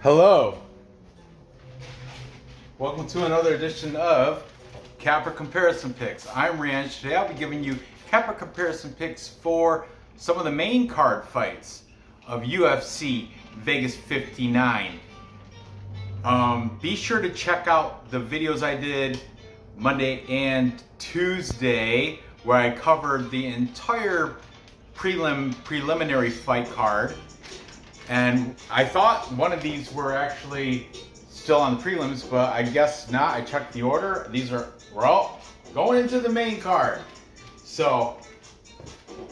Hello. Welcome to another edition of Capper Comparison Picks. I'm Ariane. Today I'll be giving you Capper Comparison Picks for some of the main card fights of UFC Vegas 59. Be sure to check out the videos I did Monday and Tuesday where I covered the entire preliminary fight card. And I thought one of these were actually still on the prelims, but I guess not. I checked the order. We're all going into the main card. So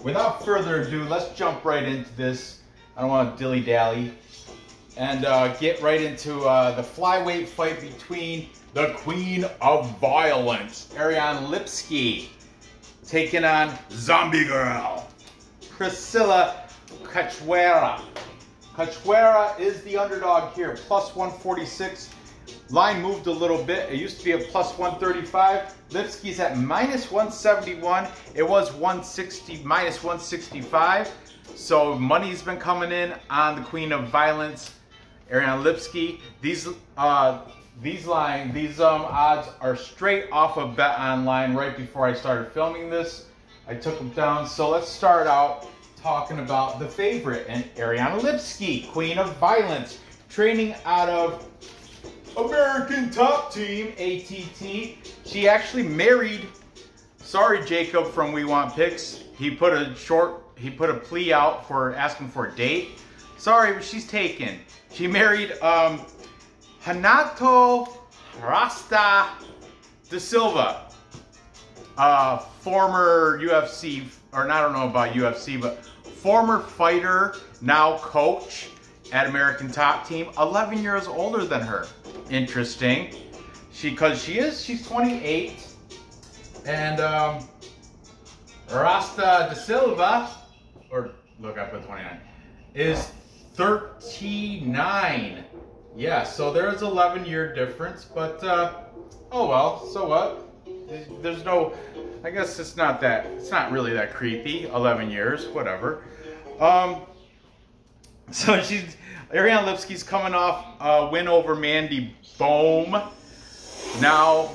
without further ado, let's jump right into this. I don't want to dilly-dally. And get right into the flyweight fight between the Queen of Violence, Ariane Lipsky, taking on Zombie Girl, Priscilla Cachoeira. Cachoeira is the underdog here, plus 146. Line moved a little bit. It used to be a plus 135. Lipsky's at minus 171. It was minus 165. So money's been coming in on the Queen of Violence, Ariane Lipsky. These odds are straight off of Bet Online right before I started filming this. I took them down. So let's start out talking about the favorite, and Ariane Lipsky, Queen of Violence, training out of American Top Team, ATT. She actually married, sorry Jacob from We Want Picks, he put a plea out for asking for a date. Sorry, but she's taken. She married Renato Rasta da Silva, former UFC, or I don't know about UFC, but former fighter, now coach at American Top Team, 11 years older than her. Interesting. She's 28, and Rasta da Silva, or look, I put 29, is 39. Yeah, so there's 11-year difference, but oh well, so what? There's no, I guess it's not really that creepy. 11 years, whatever. So Ariane Lipsky's coming off a win over Mandy Bohm. Now,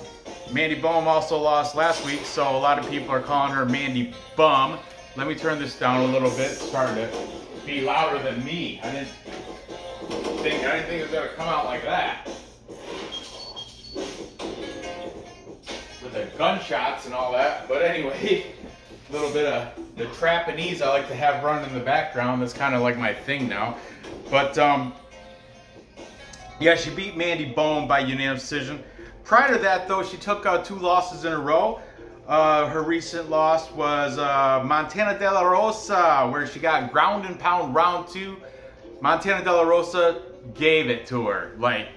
Mandy Bohm also lost last week, so a lot of people are calling her Mandy Bum. Let me turn this down a little bit. It's starting to be louder than me. I didn't think it was gonna come out like that. With the gunshots and all that. But anyway, a little bit of the trapeze I like to have running in the background. That's kind of like my thing now. But yeah, she beat Mandy Bohm by unanimous decision. Prior to that, though, she took 2 losses in a row. Her recent loss was Montana De La Rosa, where she got ground and pound round 2. Montana De La Rosa gave it to her. Like,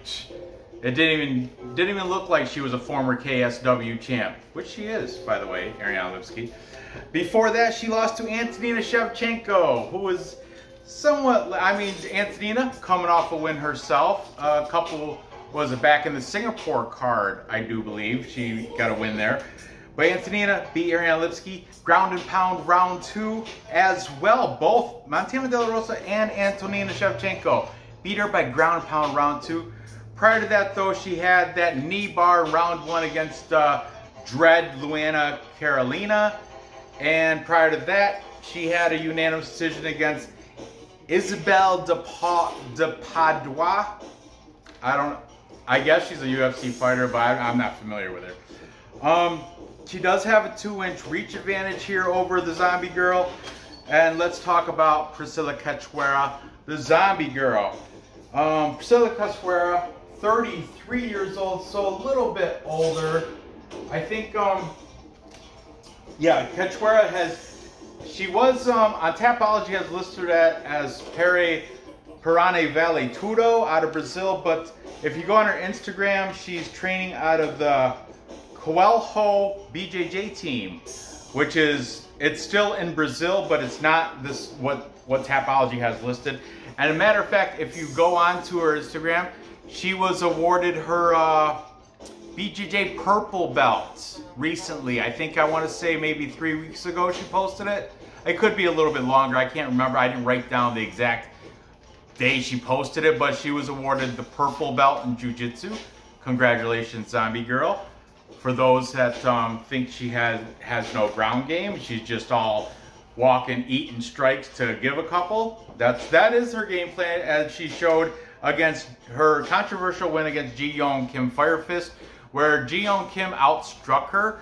it didn't even look like she was a former KSW champ, which she is, by the way, Ariane Lipsky. Before that, she lost to Antonina Shevchenko, who was somewhat, Antonina coming off a win herself. Was it back in the Singapore card, I do believe. She got a win there. But Antonina beat Ariane Lipsky, ground and pound round 2 as well. Both Montana De La Rosa and Antonina Shevchenko beat her by ground and pound round 2. Prior to that, though, she had that knee bar in round 1 against Dread Luana Carolina. And prior to that, she had a unanimous decision against Isabelle de Padua. I guess she's a UFC fighter, but I'm not familiar with her. She does have a 2-inch reach advantage here over the Zombie Girl. And let's talk about Priscilla Cachoeira, the Zombie Girl. Priscilla Cachoeira, 33 years old, so a little bit older. I think, yeah, Cachoeira she was, on Tapology has listed as Perane Valley Tudo out of Brazil, but if you go on her Instagram, she's training out of the Coelho BJJ team, which is, it's still in Brazil, but it's not this what Tapology has listed. And a matter of fact, if you go on to her Instagram, she was awarded her BJJ purple belt recently. I think I want to say maybe 3 weeks ago she posted it. It could be a little bit longer. I can't remember. I didn't write down the exact day she posted it, but she was awarded the purple belt in Jiu-Jitsu. Congratulations, Zombie Girl. For those that think she has no ground game, she's just all walking, eating strikes to give a couple. That is her game plan, as she showed against her controversial win against Ji-Yeon Kim Fire Fist, where Ji-Yeon Kim outstruck her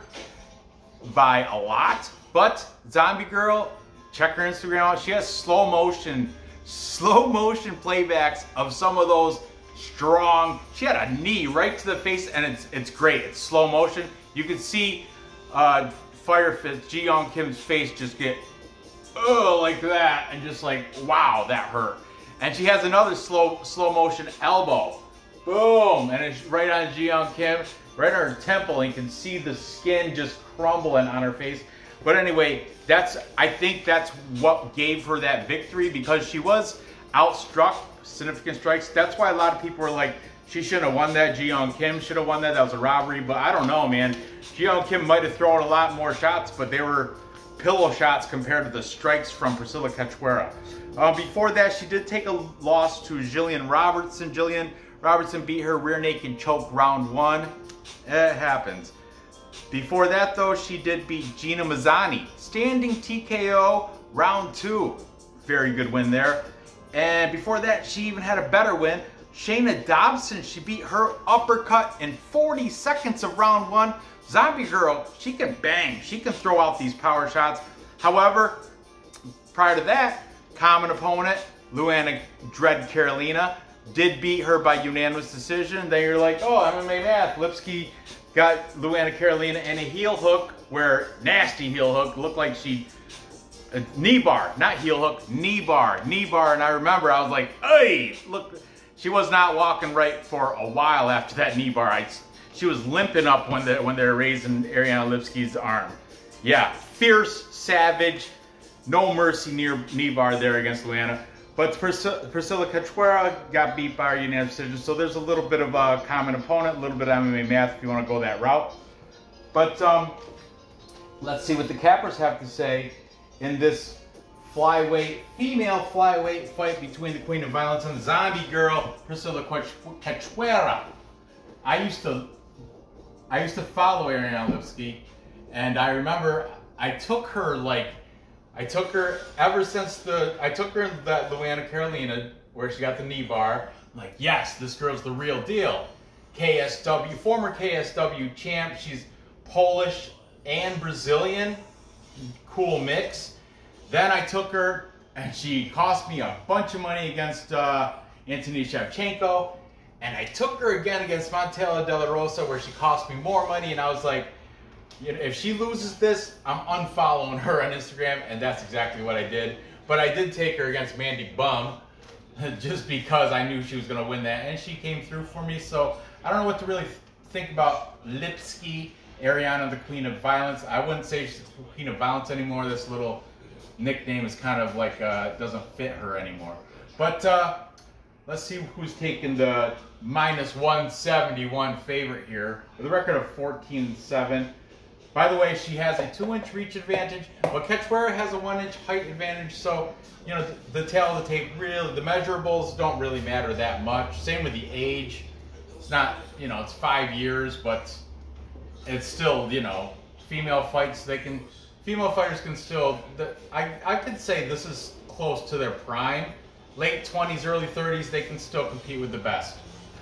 by a lot. But Zombie Girl, check her Instagram out. She has slow motion playbacks of some of those strong. She had a knee right to the face, and it's great. It's slow motion. You can see Fire Fist Ji-Yeon Kim's face just get like that, and just like, wow, that hurt. And she has another slow motion elbow, boom, and it's right on Ji-Yeon Kim, right on her temple, and you can see the skin just crumbling on her face. But anyway, I think that's what gave her that victory, because she was outstruck, significant strikes. That's why a lot of people were like, she shouldn't have won that. Ji-Yeon Kim should have won that. That was a robbery. But I don't know, man. Ji-Yeon Kim might have thrown a lot more shots, but they were pillow shots compared to the strikes from Priscilla Cachoeira. Before that, she did take a loss to Jillian Robertson. Jillian Robertson beat her rear naked choke round 1. It happens. Before that, though, she did beat Gina Mazzani. Standing TKO round 2. Very good win there. And before that, she even had a better win. Shayna Dobson, she beat her uppercut in 40 seconds of round 1. Zombie Girl, she can bang. She can throw out these power shots. However, prior to that, common opponent, Luana Dread Carolina, did beat her by unanimous decision. Then you're like, oh, MMA math. Lipsky got Luana Carolina in a heel hook, where nasty heel hook, looked like she, knee bar, not heel hook, knee bar. And I remember I was like, hey, look, she was not walking right for a while after that knee bar. She was limping up when they were raising Ariane Lipsky's arm. Yeah, fierce, savage, no mercy knee bar there against Juliana. But Priscilla Cachoeira got beat by a unanimous decision, so there's a little bit of a common opponent, a little bit of MMA math if you want to go that route. But let's see what the cappers have to say in this female flyweight fight between the Queen of Violence and Zombie Girl, Priscilla Cachoeira. I used to follow Ariane Lipsky, and I remember I took her ever since I took her in that Luana Carolina where she got the knee bar. I'm like, yes, this girl's the real deal. Former KSW champ. She's Polish and Brazilian. Cool mix. Then I took her, and she cost me a bunch of money against Anthony Shevchenko. And I took her again against Montella De La Rosa, where she cost me more money. And I was like, you know, if she loses this, I'm unfollowing her on Instagram. And that's exactly what I did. But I did take her against Mandy Bum, just because I knew she was going to win that. And she came through for me. So I don't know what to really think about Lipsky, Ariana, the Queen of Violence. I wouldn't say she's the Queen of Violence anymore. This little nickname is kind of like, doesn't fit her anymore. But let's see who's taking the -171 favorite here, with a record of 14-7. By the way, she has a 2-inch reach advantage, but Cachoeira has a 1-inch height advantage. So, you know, the tail of the tape, really, the measurables don't really matter that much. Same with the age. It's not, you know, it's 5 years, but it's still, you know, female fighters can still, I could say this is close to their prime. Late 20s, early 30s, they can still compete with the best.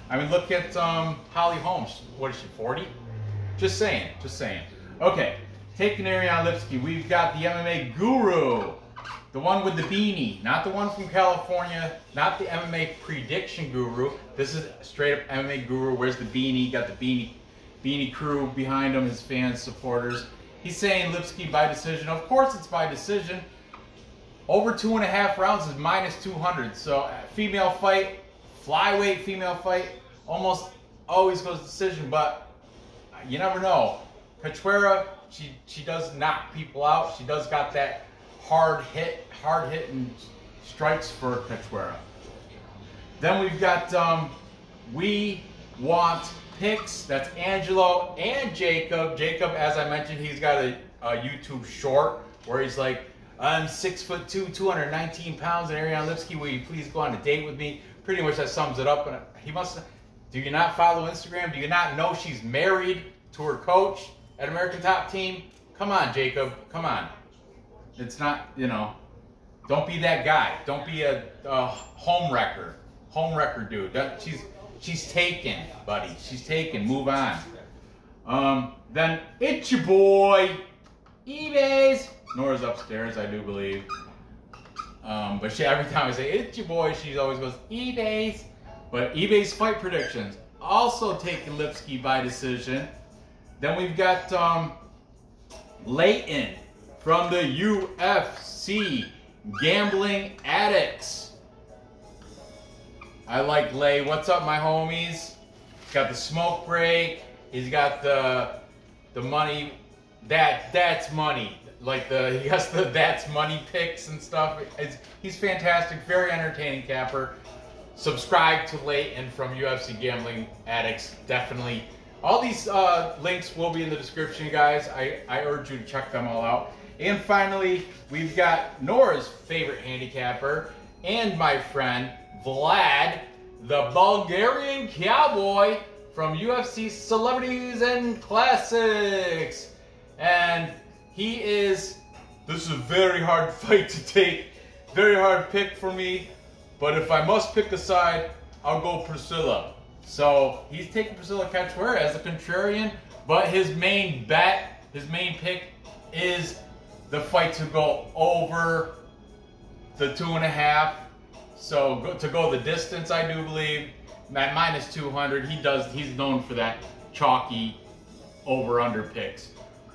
I mean, look at Holly Holmes. What is she, 40? Just saying. Okay, taking Ariane Lipsky, we've got the MMA guru. The one with the beanie, not the one from California, not the MMA prediction guru. This is straight up MMA guru. Where's the beanie? Got the beanie crew behind him, his fans, supporters. He's saying Lipsky by decision. Of course it's by decision. Over 2.5 rounds is -200. So female fight, flyweight female fight, almost always goes decision, but you never know. Cachoeira, she does knock people out. She does got that hard hitting strikes for Cachoeira. Then we've got We Want Picks. That's Angelo and Jacob. Jacob, as I mentioned, he's got a YouTube short where he's like, I'm 6'2", 219 pounds, and Ariane Lipsky, will you please go on a date with me? Pretty much that sums it up. And he must. Do you not follow Instagram? Do you not know she's married to her coach at American Top Team? Come on, Jacob. Come on. It's not, you know. Don't be that guy. Don't be a home wrecker. Home wrecker dude. She's taken, buddy. She's taken. Move on. Then it's your boy, eBay's. Nora's upstairs, I do believe. But every time I say it's your boy, she always goes eBay's. But eBay's fight predictions also taking Lipsky by decision. Then we've got Leighton from the UFC Gambling Addicts. I like Lay. What's up, my homies? He's got the smoke break. He's got the money. That's money. Like he has the that's money picks and stuff. He's fantastic, very entertaining capper. Subscribe to Leighton from UFC Gambling Addicts, definitely. All these links will be in the description, guys. I urge you to check them all out. And finally, we've got Nora's favorite handicapper and my friend Vlad, the Bulgarian Cowboy from UFC Celebrities and Classics. And this is a very hard fight to take, very hard pick for me, but if I must pick a side, I'll go Priscilla. So he's taking Priscilla Cachoeira as a contrarian, but his main pick is the fight to go over the 2.5. So to go the distance, I do believe, at -200, he's known for that chalky over-under picks.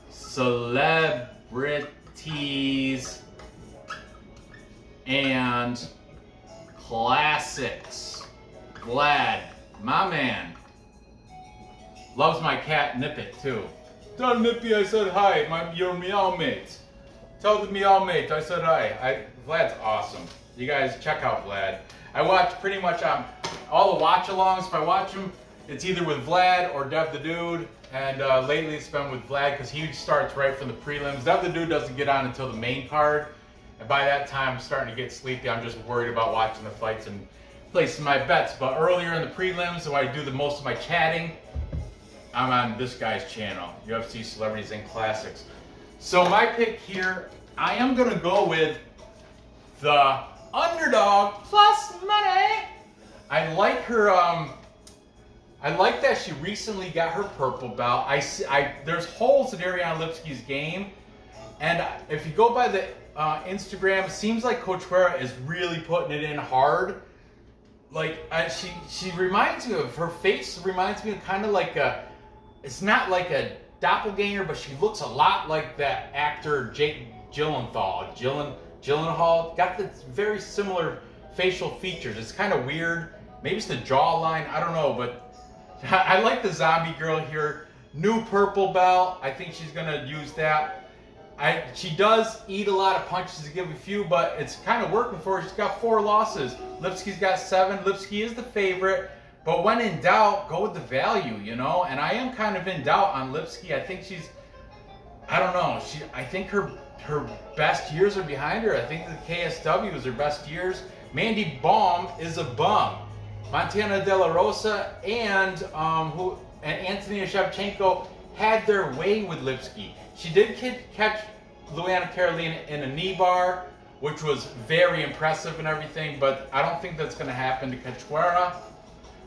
Celebrities and classics. Vlad, my man, loves my cat Nippet too. Tell Nippy I said hi, your meow mate. Tell the meow mate I said hi. Vlad's awesome. You guys check out Vlad. I watch pretty much all the watch-alongs. If I watch them, it's either with Vlad or Dev the Dude. And lately it's been with Vlad because he starts right from the prelims. Dev the Dude doesn't get on until the main card. And by that time, I'm starting to get sleepy. I'm just worried about watching the fights and placing my bets. But earlier in the prelims, when I do most of my chatting, I'm on this guy's channel, UFC Celebrities and Classics. So my pick here, I am going to go with the underdog plus money. I like her. I like that she recently got her purple belt. There's holes in Ariane Lipsky's game, and if you go by the Instagram, it seems like Cachoeira is really putting it in hard. Like she reminds me of, her face reminds me of kind of like it's not like a doppelganger, but she looks a lot like that actor Jake Gyllenhaal. Gyllenhaal got the very similar facial features. It's kind of weird. Maybe it's the jawline. I don't know, but I like the zombie girl here. New purple belt. I think she's gonna use that. She does eat a lot of punches to give a few, but it's kind of working for her. She's got 4 losses. Lipsky's got 7. Lipsky is the favorite, but when in doubt, go with the value, you know. And I am kind of in doubt on Lipsky. I think I don't know. I think her best years are behind her. I think the KSW is her best years. Mandy Baum is a bum. Montana De La Rosa and Anthony Shevchenko had their way with Lipsky. She did catch Luana Carolina in a knee bar, which was very impressive and everything, but I don't think that's going to happen to Cachoeira.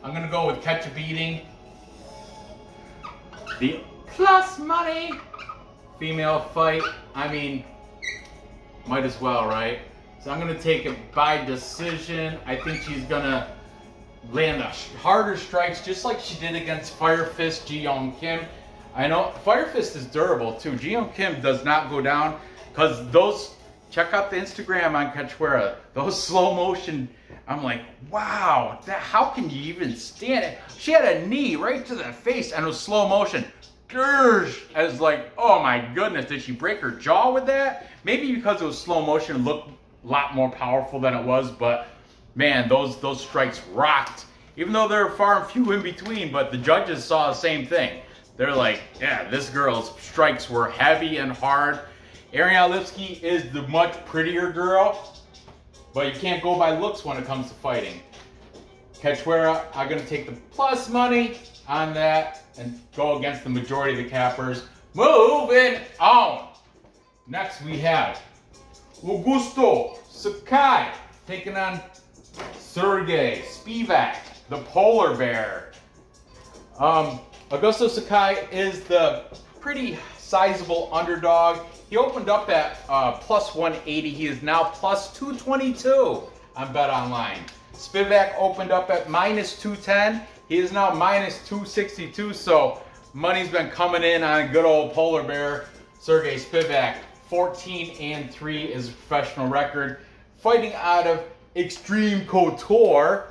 I'm going to go with catch a beating. The plus money female fight. I mean, might as well, right? So I'm going to take it by decision. I think she's going to land harder strikes, just like she did against Fire Fist Ji Yeon Kim. I know Fire Fist is durable too. Ji Yeon Kim does not go down because those. Check out the Instagram on Cachoeira. Those slow motion. I'm like, wow, how can you even stand it? She had a knee right to the face and it was slow motion. Gersh! I was like, oh my goodness, did she break her jaw with that? Maybe because it was slow motion, it looked a lot more powerful than it was, but man, those strikes rocked. Even though there were far and few in between, but the judges saw the same thing. They're like, yeah, this girl's strikes were heavy and hard. Ariane Lipsky is the much prettier girl, but you can't go by looks when it comes to fighting. Cachoeira, I'm going to take the plus money on that and go against the majority of the cappers. Moving on. Next we have Augusto Sakai taking on Sergey Spivak, the polar bear. Augusto Sakai is the pretty sizable underdog. He opened up at plus 180. He is now plus 222 on BetOnline. Spivak opened up at minus 210. He is now minus 262. So money's been coming in on good old polar bear Sergey Spivak. 14-3 is a professional record. Fighting out of Extreme Couture.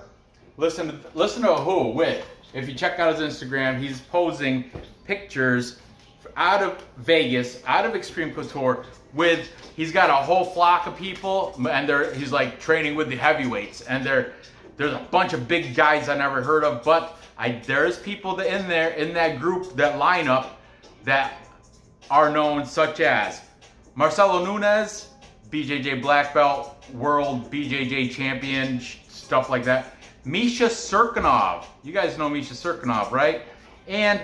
Listen to who with. If you check out his Instagram, he's posing pictures out of Vegas, out of Extreme Couture, with, he's got a whole flock of people, and he's like training with the heavyweights, and there's a bunch of big guys I never heard of, but there's people in there, in that group, that lineup, that are known, such as Marcelo Nunes, BJJ black belt, world BJJ champion, stuff like that. Misha Serkinov. You guys know Misha Serkinov, right? And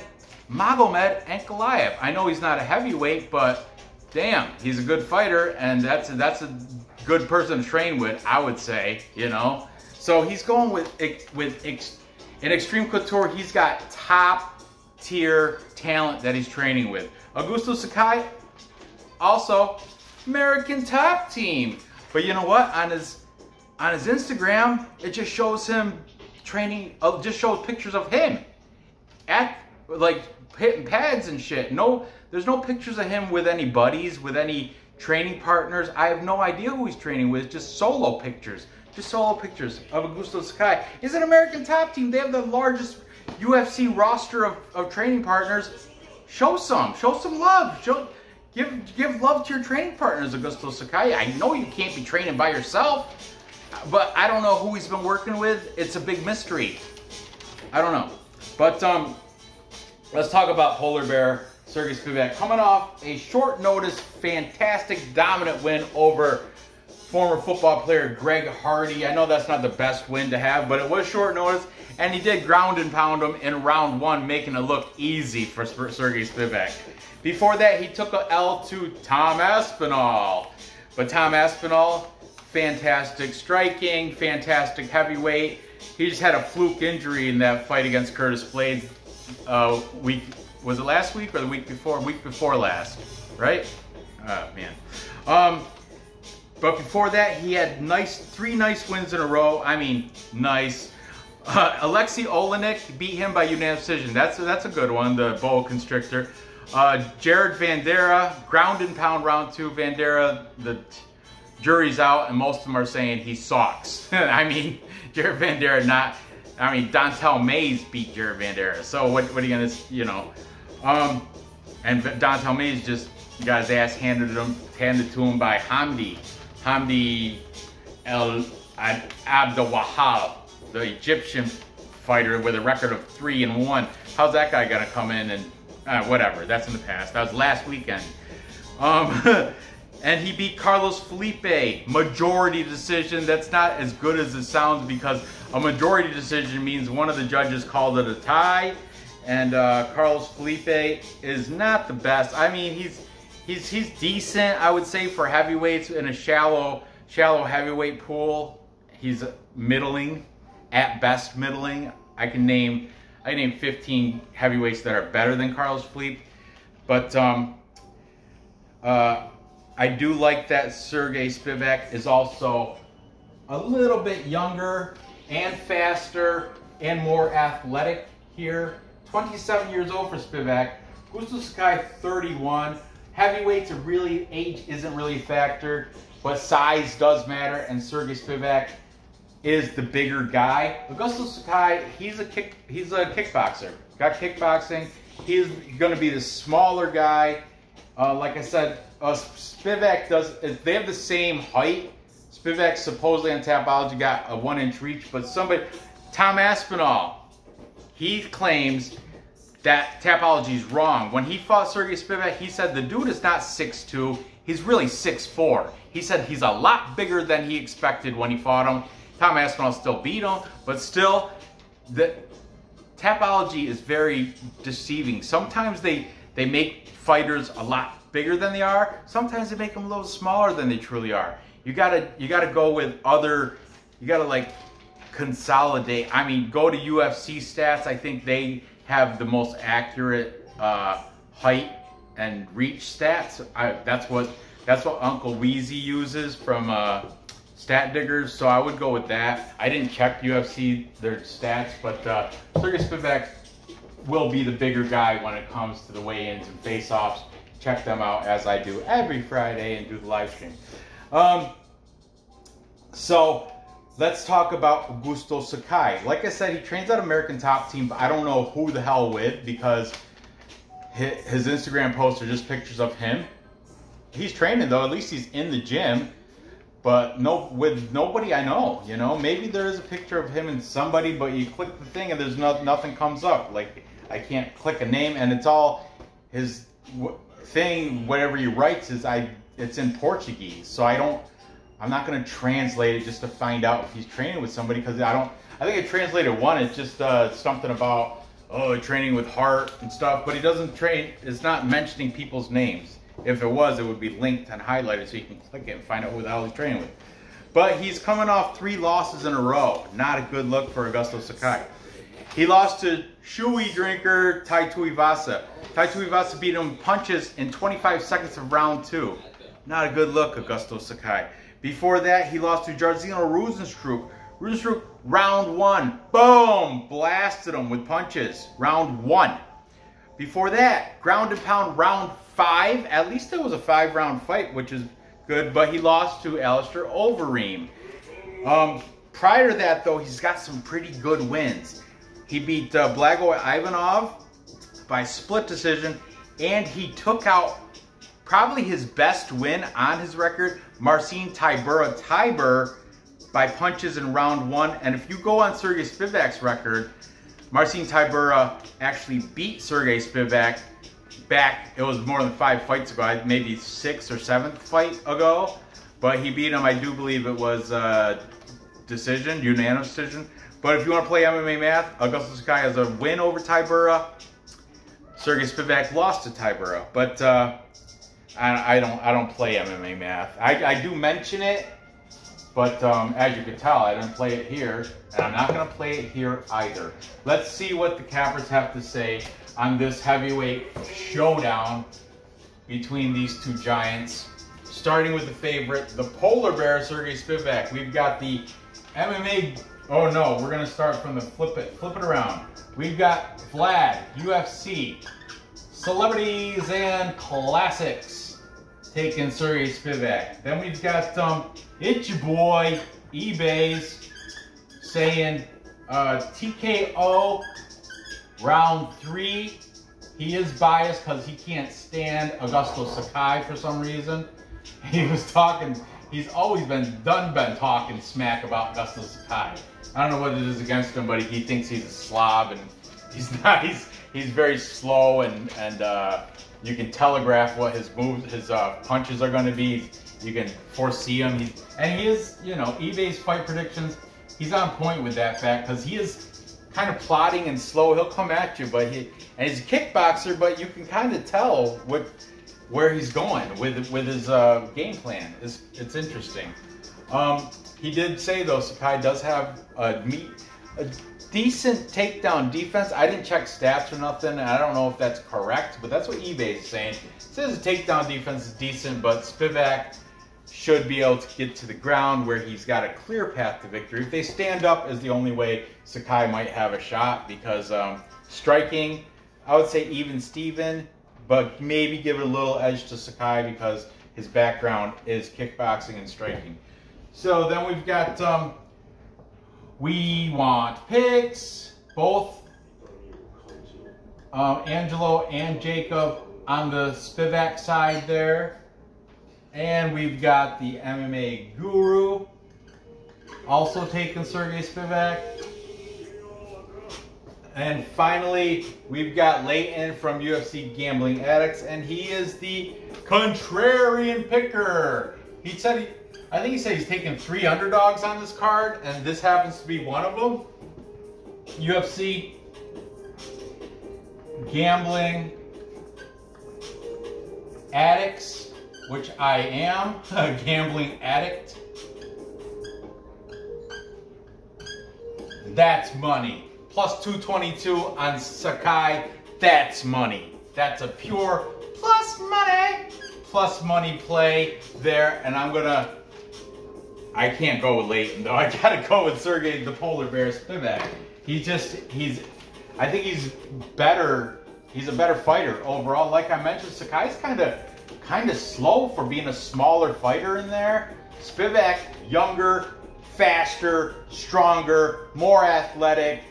Magomed Ankalaev. I know he's not a heavyweight, but damn, he's a good fighter, and that's a good person to train with, I would say, you know. So he's going in Extreme Couture. He's got top tier talent that he's training with. Augusto Sakai, also American Top Team. But you know what? On his Instagram, it just shows him training. Just shows pictures of him at like hitting pads and shit. No, there's no pictures of him with any buddies, with any training partners. I have no idea who he's training with. Just solo pictures. Just solo pictures of Augusto Sakai. He's an American Top Team. They have the largest UFC roster of training partners. Show some love. Give love to your training partners, Augusto Sakai. I know you can't be training by yourself, but I don't know who he's been working with. It's a big mystery. I don't know. But let's talk about polar bear Sergey Spivak, coming off a short notice, fantastic, dominant win over former football player Greg Hardy. I know that's not the best win to have, but it was short notice, and he did ground and pound him in round one, making it look easy for Sergey Spivak. Before that, he took a L to Tom Aspinall. But Tom Aspinall, fantastic striking, fantastic heavyweight. He just had a fluke injury in that fight against Curtis Blades. Was it last week or the week before? Week before last, right? Oh, man. But before that, he had three nice wins in a row. I mean, nice. Alexei Olenek beat him by unanimous decision. That's a good one, the boa constrictor. Jared Vandera, ground and pound round two. Vandera, the jury's out, and most of them are saying he sucks. I mean, Jared Vandera Dontel Mays beat Jared Vandera. So what are you gonna, you know? And Dontel Mays just got his ass handed to him by Hamdi El Abdel Wahab, the Egyptian fighter with a record of 3-1. How's that guy gonna come in and whatever? That's in the past. That was last weekend. And he beat Carlos Felipe, majority decision. That's not as good as it sounds, because a majority decision means one of the judges called it a tie, and Carlos Felipe is not the best. I mean, he's decent, I would say, for heavyweights in a shallow heavyweight pool. He's middling, at best middling. I can name 15 heavyweights that are better than Carlos Felipe, but I do like that Sergey Spivak is also a little bit younger and faster and more athletic here. 27 years old for Spivak. Augusto Sakai, 31. Heavyweights age isn't really a factor, but size does matter, and Sergey Spivak is the bigger guy. Augusto Sakai, he's a kickboxer. Got kickboxing. He's going to be the smaller guy. Like I said, Spivak they have the same height. Spivak supposedly on Tapology got a 1-inch reach, but Tom Aspinall, he claims that Tapology is wrong. When he fought Sergey Spivak, he said the dude is not 6'2", he's really 6'4". He said he's a lot bigger than he expected when he fought him. Tom Aspinall still beat him, but still, the Tapology is very deceiving. Sometimes they make fighters a lot bigger than they are. Sometimes they make them a little smaller than they truly are. You gotta go with other, you gotta like consolidate. I mean, go to UFC stats. I think they have the most accurate height and reach stats. That's what Uncle Weezy uses from Stat Diggers. So I would go with that. I didn't check UFC their stats, but Sergey Spivak will be the bigger guy when it comes to the weigh-ins and face-offs. Check them out as I do every Friday and do the live stream. So let's talk about Augusto Sakai. Like I said, he trains at American Top Team, but I don't know who the hell with, because his Instagram posts are just pictures of him. He's training though, at least he's in the gym, but with nobody I know, you know. Maybe there is a picture of him and somebody, but you click the thing and there's nothing comes up. Like, I can't click a name, and it's all his thing, whatever he writes it's in Portuguese. So I'm not going to translate it just to find out if he's training with somebody, because I think I translated one. It's just something about, training with heart and stuff, but he doesn't train. It's not mentioning people's names. If it was, it would be linked and highlighted so you can click it and find out who the hell he's training with. But he's coming off 3 losses in a row. Not a good look for Augusto Sakai. He lost to Shui drinker Tai Tuivasa. Tai Tuivasa beat him punches in 25 seconds of round 2. Not a good look, Augusto Sakai. Before that, he lost to Jairzinho Rozenstruik. Rozenstruik, round 1, boom, blasted him with punches. Round 1. Before that, ground and pound, round 5. At least it was a 5-round fight, which is good, but he lost to Alistair Overeem. Prior to that, though, he's got some pretty good wins. He beat Blago Ivanov by split decision, and he took out probably his best win on his record, Marcin Tybura by punches in round 1. And if you go on Sergey Spivak's record, Marcin Tybura actually beat Sergey Spivak back, it was more than 5 fights ago, maybe 6th or 7th fight ago, but he beat him, I do believe it was decision, unanimous decision. But if you want to play MMA math, Augusto Sakai has a win over Tybura. Sergey Spivak lost to Tybura, but I don't play MMA math. I do mention it, but as you can tell, I didn't play it here, and I'm not going to play it here either. Let's see what the cappers have to say on this heavyweight showdown between these two giants. Starting with the favorite, the polar bear, Sergey Spivak. We've got the MMA. Oh no, we're gonna start from the flip it around. We've got Vlad, UFC, celebrities and classics, taking Sergey Spivak. Then we've got it's your boy, eBay's, saying TKO round 3. He is biased because he can't stand Augusto Sakai for some reason. He was talking, he's always been talking smack about Augusto Sakai. I don't know what it is against him, but he thinks he's a slob, and he's not. He's very slow, and you can telegraph what his moves, his punches are going to be. You can foresee him. He is, you know, eBay's fight predictions. He's on point with that fact, because he is kind of plodding and slow. He'll come at you, but he's a kickboxer, but you can kind of tell where he's going with his game plan. It's interesting. He did say, though, Sakai does have a decent takedown defense. I didn't check stats or nothing, and I don't know if that's correct, but that's what eBay is saying. It says the takedown defense is decent, but Spivak should be able to get to the ground where he's got a clear path to victory. If they stand up is the only way Sakai might have a shot, because striking, I would say even Steven, but maybe give it a little edge to Sakai because his background is kickboxing and striking. So then we've got, we want picks, both Angelo and Jacob on the Spivak side there. And we've got the MMA Guru also taking Sergey Spivak. And finally, we've got Leighton from UFC Gambling Addicts, and he is the contrarian picker. He said, I think he said he's taking 3 underdogs on this card, and this happens to be one of them. UFC Gambling Addicts, which I am, a gambling addict. That's money. Plus 222 on Sakai, that's money. That's a pure plus money play there. And I can't go with Leighton though. I gotta go with Sergey the Polar Bear Spivak. I think he's better. He's a better fighter overall. Like I mentioned, Sakai's kind of slow for being a smaller fighter in there. Spivak, younger, faster, stronger, more athletic,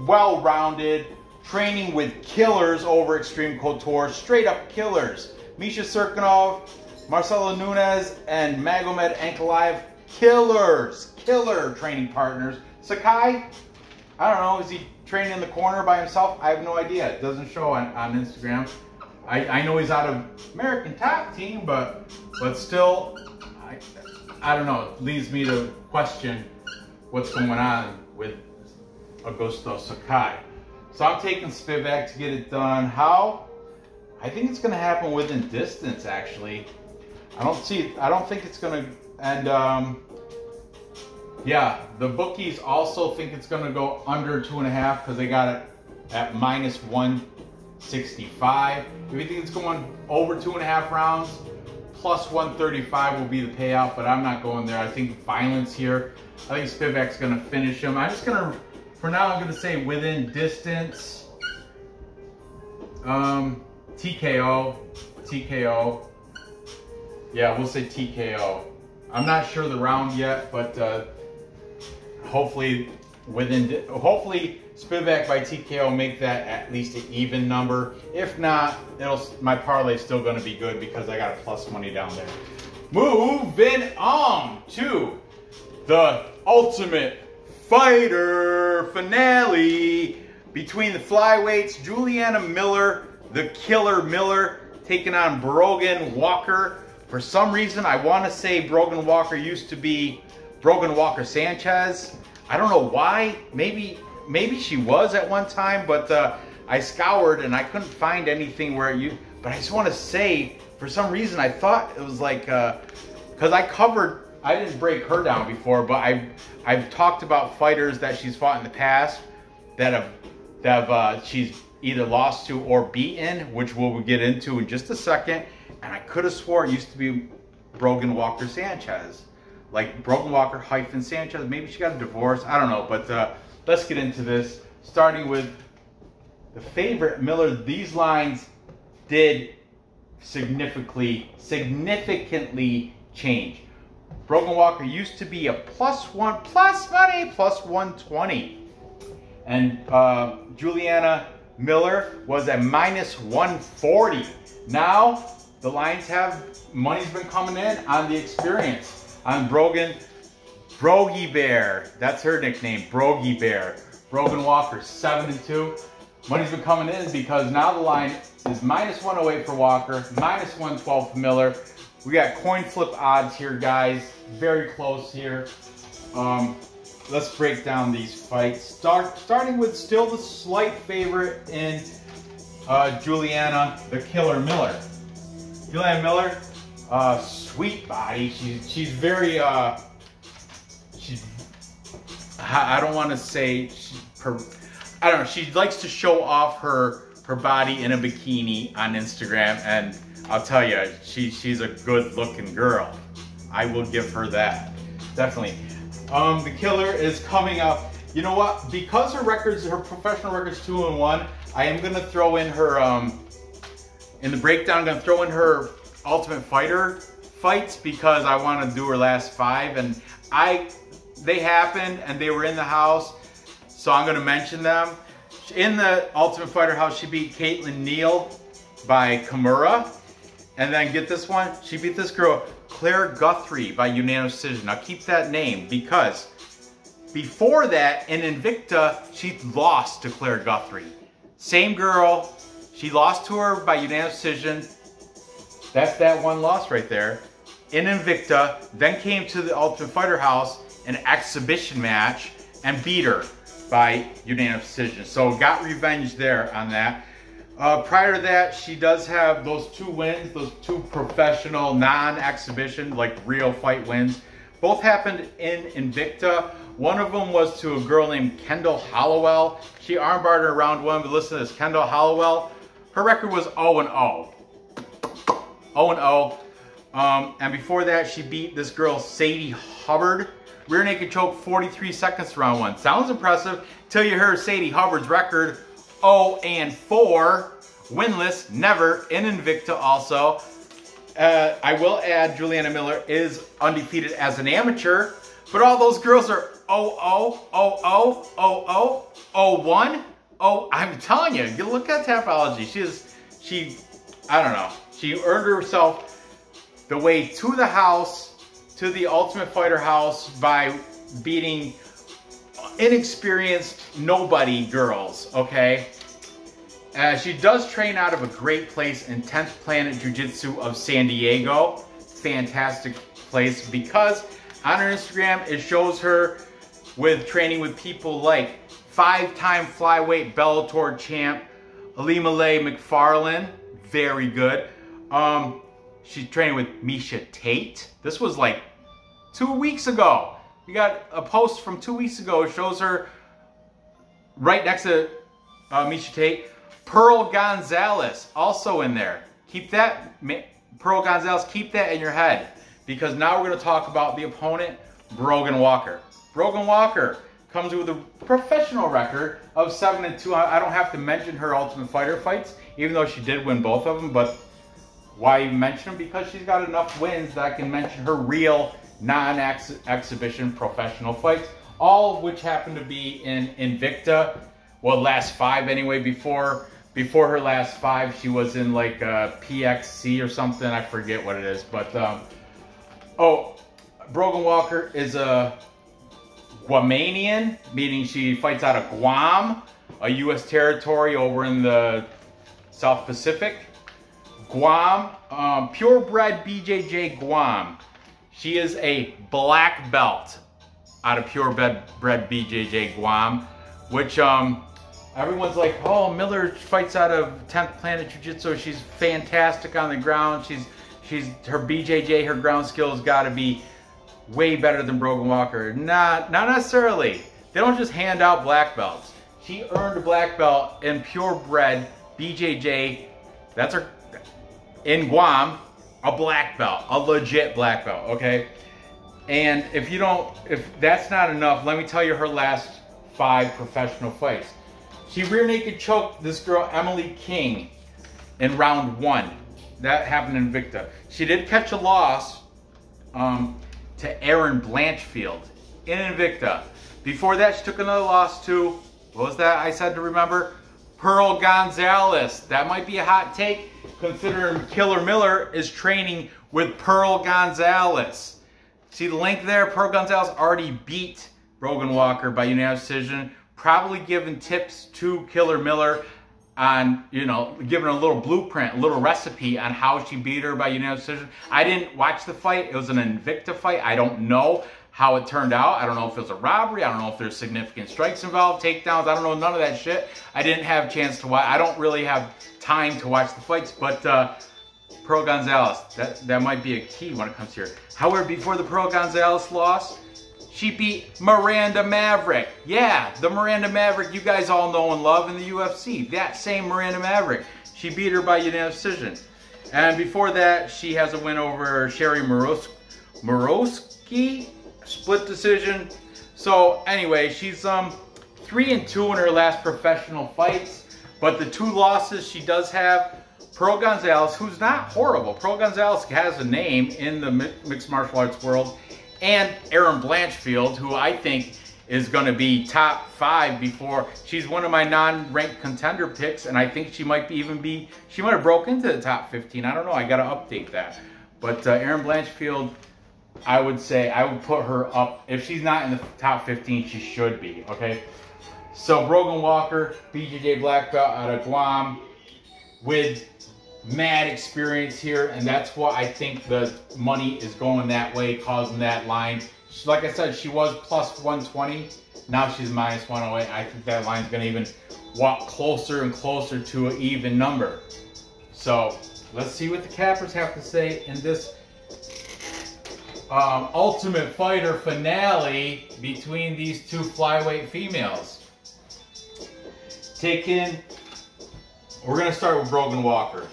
well-rounded, training with killers over Extreme Couture, straight up killers. Misha Serkinov, Marcelo Nunes, and Magomed Ankalaev, killer training partners. Sakai, I don't know, is he training in the corner by himself? I have no idea. It doesn't show on Instagram. I know he's out of American Top Team, but still, I don't know. It leads me to question what's going on with Augusto Sakai. So I'm taking Spivak to get it done. How? I think it's going to happen within distance, actually. I don't think it's going to, and yeah, the bookies also think it's going to go under 2.5 because they got it at minus 165. If you think it's going over 2.5 rounds, plus 135 will be the payout, but I'm not going there. I think violence here. I think Spivak's going to finish him. I'm just going to, for now, I'm going to say within distance. TKO. Yeah, we'll say TKO. I'm not sure the round yet, but hopefully Spivak by TKO make that at least an even number. If not, my parlay's still going to be good because I got a plus money down there. Moving on to the Ultimate Fighter finale between the flyweights. Juliana Miller, the Killer Miller, taking on Brogan Walker. For some reason, I want to say Brogan Walker used to be Brogan Walker Sanchez. I don't know why. Maybe she was at one time, but I scoured and I couldn't find anything where but I just want to say, for some reason, I thought it was like, because I didn't break her down before, but I've talked about fighters that she's fought in the past that she's either lost to or beaten, which we'll get into in just a second. And I could have swore it used to be Brogan Walker Sanchez, like Brogan Walker hyphen Sanchez. Maybe she got a divorce. I don't know, but let's get into this. Starting with the favorite Miller. These lines did significantly change. Brogan Walker used to be a plus 120. And Juliana Miller was at minus 140. Now, the lines money's been coming in on the experience. On Brogan, Brogy Bear, that's her nickname, Brogy Bear. Brogan Walker, 7-2. Money's been coming in because now the line is minus 108 for Walker, minus 112 for Miller. We got coin flip odds here, guys. Very close here. Let's break down these fights. Starting with still the slight favorite in Juliana, the Killer Miller. Juliana Miller, sweet body. She's very, I don't want to say, I don't know. She likes to show off her body in a bikini on Instagram, and I'll tell you, she's a good-looking girl. I will give her that, definitely. The Killer is coming up. You know what? Because her professional record's 2-1, I am gonna throw in her in the breakdown. I'm gonna throw in her Ultimate Fighter fights because I want to do her last 5, and they happened and they were in the house, so I'm gonna mention them. In the Ultimate Fighter house, she beat Caitlin Neal by Kimura. And then get this one, she beat this girl, Claire Guthrie, by unanimous decision. Now keep that name because Before that, in Invicta, she lost to Claire Guthrie. Same girl. She lost to her by unanimous decision. That's that one loss right there. In Invicta, then came to the Ultimate Fighter house, an exhibition match, and beat her by unanimous decision. So got revenge there on that. Prior to that, she does have those 2 wins, those 2 professional, non-exhibition, like real fight wins. Both happened in Invicta. One of them was to a girl named Kendall Hollowell. She armbarred her round 1, but listen to this, Kendall Hollowell, her record was 0-0. 0-0. And before that, she beat this girl, Sadie Hubbard. Rear naked choke, 43 seconds round 1. Sounds impressive till you hear Sadie Hubbard's record, 0-4. Winless, never, in Invicta also. I will add, Juliana Miller is undefeated as an amateur, but all those girls are 0-0, 0-0, 0-0, 0-1. Oh, I'm telling you, you look at Tapology. I don't know. She earned herself the way to the house, to the Ultimate Fighter house by beating inexperienced nobody girls, okay? She does train out of a great place in 10th Planet Jiu-Jitsu of San Diego. Fantastic place because on her Instagram, it shows her with training with people like 5-time flyweight Bellator champ Alimale McFarlane. Very good. She's training with Misha Tate. This was like 2 weeks ago. We got a post from 2 weeks ago. It shows her right next to Misha Tate. Pearl Gonzalez also in there. Keep that, Pearl Gonzalez, keep that in your head. Because now we're going to talk about the opponent, Brogan Walker. Brogan Walker comes with a professional record of 7-2. I don't have to mention her Ultimate Fighter fights, even though she did win both of them. But why even mention them? Because she's got enough wins that I can mention her real non-exhibition professional fights. All of which happen to be in Invicta. Well, last 5 anyway. Before her last 5, she was in like PXC or something. I forget what it is. But, Brogan Walker is a Guamanian, meaning she fights out of Guam, a U.S. territory over in the South Pacific. Guam, purebred BJJ Guam. She is a black belt out of purebred BJJ Guam, which everyone's like, oh, Miller fights out of 10th Planet Jiu-Jitsu. She's fantastic on the ground. Her BJJ, her ground skills got to be way better than Brogan Walker. Not necessarily. They don't just hand out black belts. She earned a black belt in purebred BJJ. That's her in Guam, a black belt, a legit black belt. Okay, and if that's not enough, let me tell you her last 5 professional fights. She rear naked choked this girl, Emily King, in round 1. That happened in Invicta. She did catch a loss to Erin Blanchfield in Invicta. Before that, she took another loss to, what was that I said to remember? Pearl Gonzalez. That might be a hot take, considering Killer Miller is training with Pearl Gonzalez. See the link there? Pearl Gonzalez already beat Brogan Walker by unanimous decision. Probably giving tips to Killer Miller on, giving a little blueprint, a little recipe on how she beat her by unanimous decision. I didn't watch the fight. It was an Invicta fight. I don't know how it turned out. I don't know if it was a robbery. I don't know if there's significant strikes involved, takedowns. I don't know none of that shit. I didn't have a chance to watch. I don't really have time to watch the fights, but Pearl Gonzalez, that might be a key when it comes here. However, before the Pearl Gonzalez loss, she beat Miranda Maverick. Yeah, the Miranda Maverick you guys all know and love in the UFC. That same Miranda Maverick. She beat her by unanimous decision. And before that, she has a win over Sherry Morosky, split decision. So anyway, she's 3-2 in her last professional fights. But the 2 losses she does have, Pearl Gonzalez, who's not horrible. Pearl Gonzalez has a name in the mixed martial arts world. And Erin Blanchfield, who I think is going to be top 5 before. She's one of my non-ranked contender picks, and I think she might she might have broke into the top 15. I don't know. I got to update that. But Erin Blanchfield, I would say I would put her up. If she's not in the top 15, she should be, okay? So Brogan Walker, BJJ black belt out of Guam with mad experience here, and that's what I think the money is going that way, causing that line. Like I said, she was plus 120. Now she's minus 108. I think that line's going to even walk closer and closer to an even number. So let's see what the cappers have to say in this Ultimate Fighter finale between these two flyweight females. We're going to start with Brogan Walker.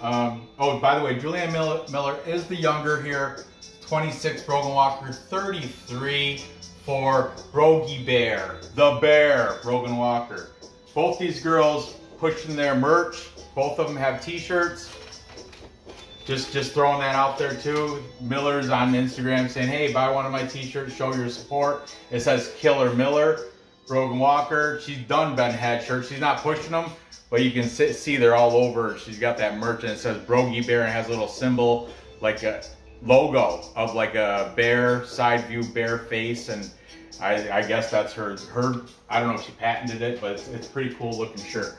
Oh, by the way, Juliana Miller is the younger here. 26, Brogan Walker, 33 for Brogy Bear. The Bear, Brogan Walker. Both these girls pushing their merch. Both of them have t-shirts. Just throwing that out there too. Miller's on Instagram saying, hey, buy one of my t-shirts, show your support. It says Killer Miller. Brogan Walker, she's done Ben had shirts. She's not pushing them, but you can see they're all over. She's got that merch and it says Brogy Bear and has a little symbol, like a logo of like a bear, side view bear face. And I guess that's her, I don't know if she patented it, but it's a pretty cool looking shirt.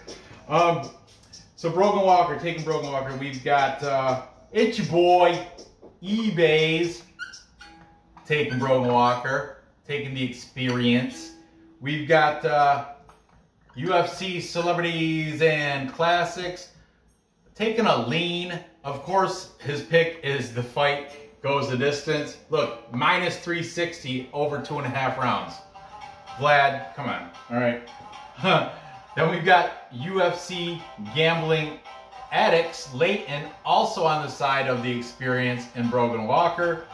So Brogan Walker, taking Brogan Walker, we've got it's your boy, eBay's taking Brogan Walker, taking the experience. We've got UFC Celebrities and Classics taking a lean. Of course, his pick is the fight goes the distance. Look, minus 360 over 2.5 rounds. Vlad, come on. All right. Then we've got UFC Gambling Addicts, Leighton, also on the side of the experience in Brogan Walker.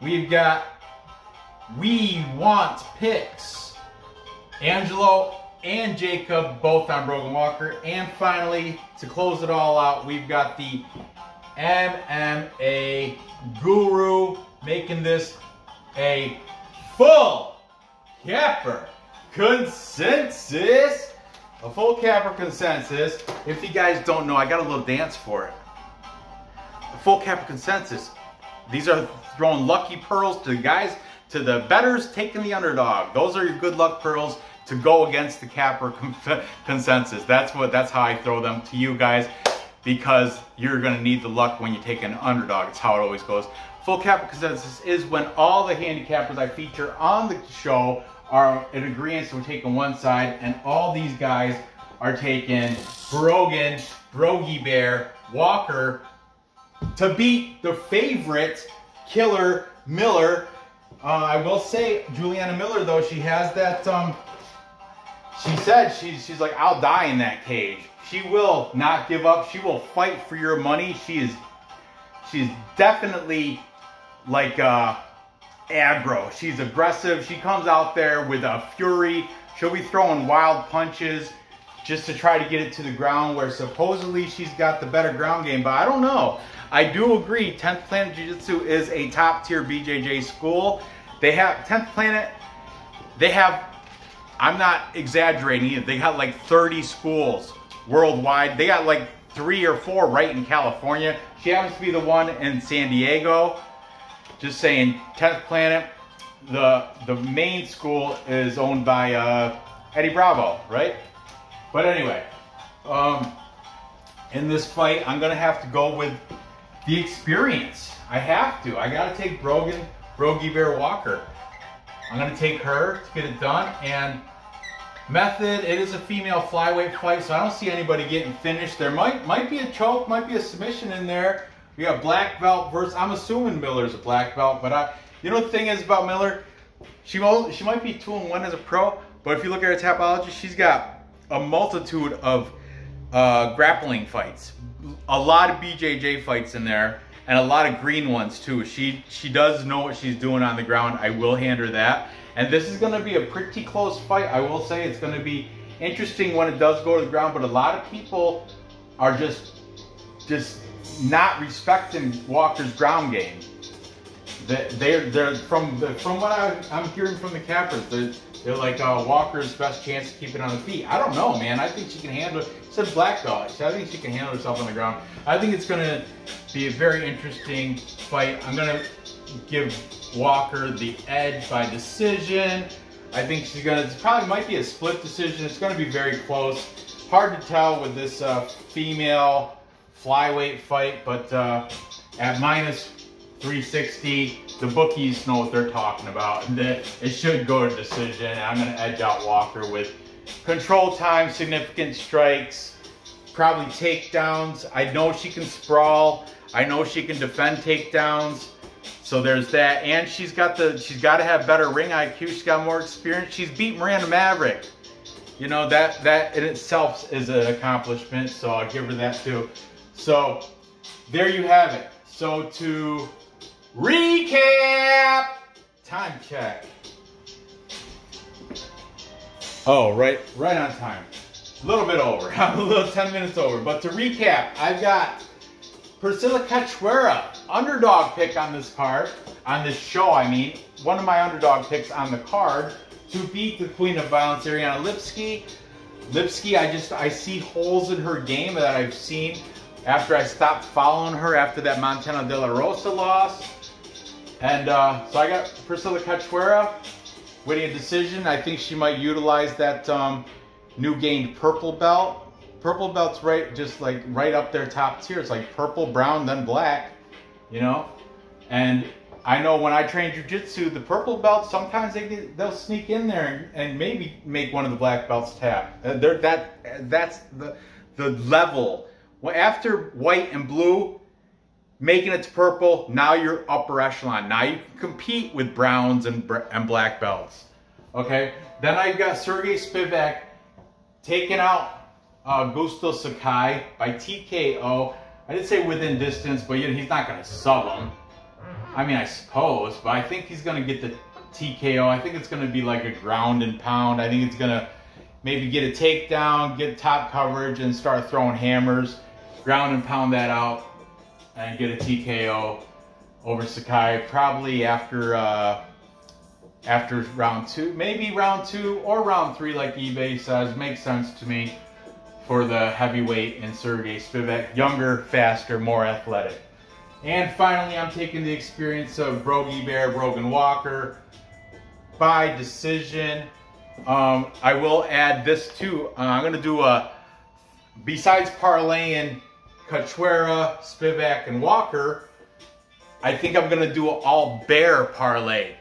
We've got We Want Picks, Angelo and Jacob, both on Brogan Walker. And finally, to close it all out, we've got the MMA Guru making this a full capper consensus. A full capper consensus. If you guys don't know, I got a little dance for it. A full capper consensus. These are throwing lucky pearls to the guys, to the bettors taking the underdog. Those are your good luck pearls to go against the capper consensus. That's how I throw them to you guys, because you're gonna need the luck when you take an underdog. It's how it always goes. Full capper consensus is when all the handicappers I feature on the show are in agreement, so we're taking one side, and all these guys are taking Brogan, Brogy Bear, Walker to beat the favorite Killer Miller. I will say, Juliana Miller, though, she has that, she said she's like, I'll die in that cage. She will not give up. She will fight for your money. She's definitely like aggro. She's aggressive. She comes out there with a fury. She'll be throwing wild punches just to try to get it to the ground, where supposedly she's got the better ground game, but I don't know. I do agree 10th Planet Jiu-Jitsu is a top tier BJJ school. They have 10th Planet, they have, I'm not exaggerating, they got like 30 schools worldwide. They got like 3 or 4 right in California. She happens to be the one in San Diego. Just saying, 10th Planet, the main school is owned by Eddie Bravo, right? But anyway, in this fight, I'm gonna have to go with the experience. I have to. I gotta take Brogan, Brogy Bear Walker. I'm gonna take her to get it done. And method, it is a female flyweight fight, so I don't see anybody getting finished. There might be a choke, might be a submission in there. We got black belt versus, I'm assuming Miller's a black belt, but you know the thing is about Miller, she might be 2-1 as a pro, but if you look at her topology, she's got a multitude of grappling fights, a lot of BJJ fights in there, and a lot of green ones too. She does know what she's doing on the ground. I will hand her that. And this is going to be a pretty close fight. I will say it's going to be interesting when it does go to the ground, but a lot of people are just not respecting Walker's ground game. They're from what I'm hearing from the cappers, they're like Walker's best chance to keep it on the feet. I don't know, man. I think she can handle it. She said black belt. I think she can handle herself on the ground. I think it's going to be a very interesting fight. I'm going to give Walker the edge by decision. I think she's gonna, it probably might be a split decision. It's gonna be very close. Hard to tell with this female flyweight fight, but at minus 360, the bookies know what they're talking about. And it should go to decision. I'm gonna edge out Walker with control time, significant strikes, probably takedowns. I know she can sprawl. I know she can defend takedowns. So there's that, and she's got to have better ring IQ. She's got more experience. She's beat Miranda Maverick. You know, that in itself is an accomplishment, so I'll give her that too. So there you have it. So to recap, time check. Oh, right on time. A little bit over. I'm a little 10 minutes over. But to recap, I've got Priscilla Cachoeira, underdog pick on this card, on this show, I mean. One of my underdog picks on the card to beat the Queen of Violence, Ariane Lipsky. Lipsky, I see holes in her game that I've seen after I stopped following her after that Montana De La Rosa loss. And so I got Priscilla Cachoeira winning a decision. I think she might utilize that new gained purple belt. Purple belt's right up there top tier. It's like purple, brown, then black, you know? And I know when I train jiu-jitsu, the purple belts, sometimes they'll sneak in there and maybe make one of the black belts tap. That's the level. Well, after white and blue, making it to purple, now you're upper echelon. Now you can compete with browns and black belts. Okay? Then I've got Sergey Spivak taking out Augusto Sakai by TKO. I didn't say within distance, but you know, he's not going to sub him. I mean, I suppose, but I think he's going to get the TKO. I think it's going to be like a ground and pound. I think it's going to maybe get a takedown, get top coverage, and start throwing hammers, ground and pound that out, and get a TKO over Sakai. Probably after round 2, maybe round 2 or round 3, like eBay says. Makes sense to me for the heavyweight and Sergey Spivak. Younger, faster, more athletic. And finally, I'm taking the experience of Brogan Walker by decision. I will add this too. I'm going to do besides parlaying Cachoeira, Spivak, and Walker, I think I'm going to do an all bear parlay.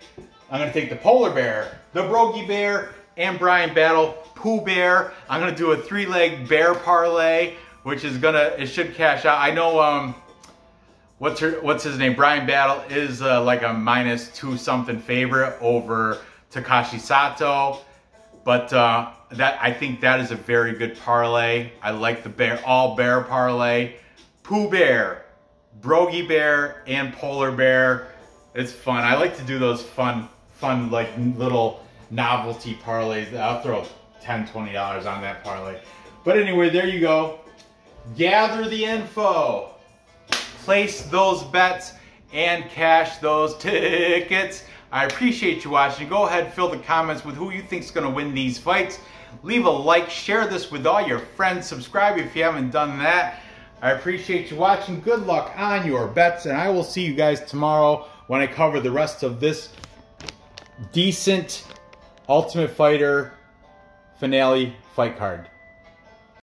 I'm going to take the polar bear, the Brogy bear, and Brian Battle Pooh Bear. I'm going to do a 3-leg bear parlay, which is it should cash out. I know, what's his name? Brian Battle is like a -2 something favorite over Takashi Sato. But I think that is a very good parlay. I like the all bear parlay. Pooh Bear, Brogy Bear, and Polar Bear. It's fun. I like to do those fun like little novelty parlays. I'll throw $10, $20 on that parlay. But anyway, there you go. Gather the info. Place those bets and cash those tickets. I appreciate you watching. Go ahead, fill the comments with who you think is going to win these fights. Leave a like, share this with all your friends, subscribe if you haven't done that. I appreciate you watching. Good luck on your bets, and I will see you guys tomorrow when I cover the rest of this decent Ultimate Fighter finale fight card.